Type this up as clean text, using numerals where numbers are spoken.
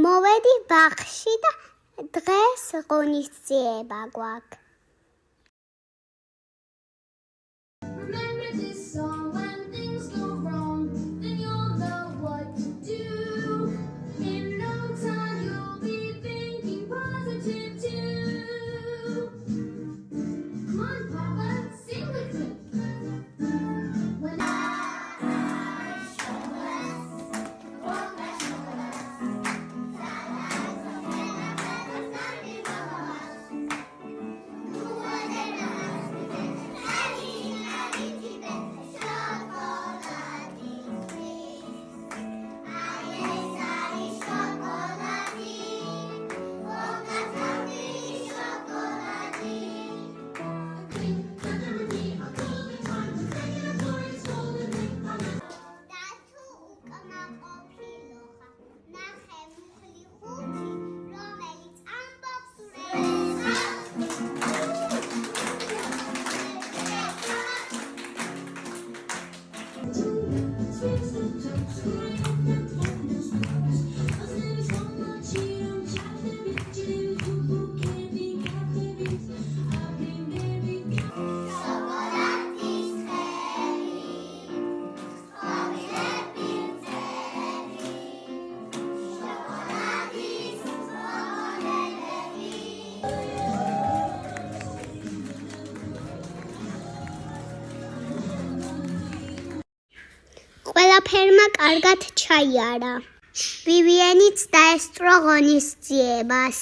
მოვედი ბაღში და დღეს ღონისძიება გვაქვს. Remember this song when things go wrong, then you'll know what to do. In no time you'll be thinking positive too. Come on, Papa, sing with me. When ყველაფერმა კარგად ჩაიარა. ვივიენიც დაესწრო ღონისძიებას.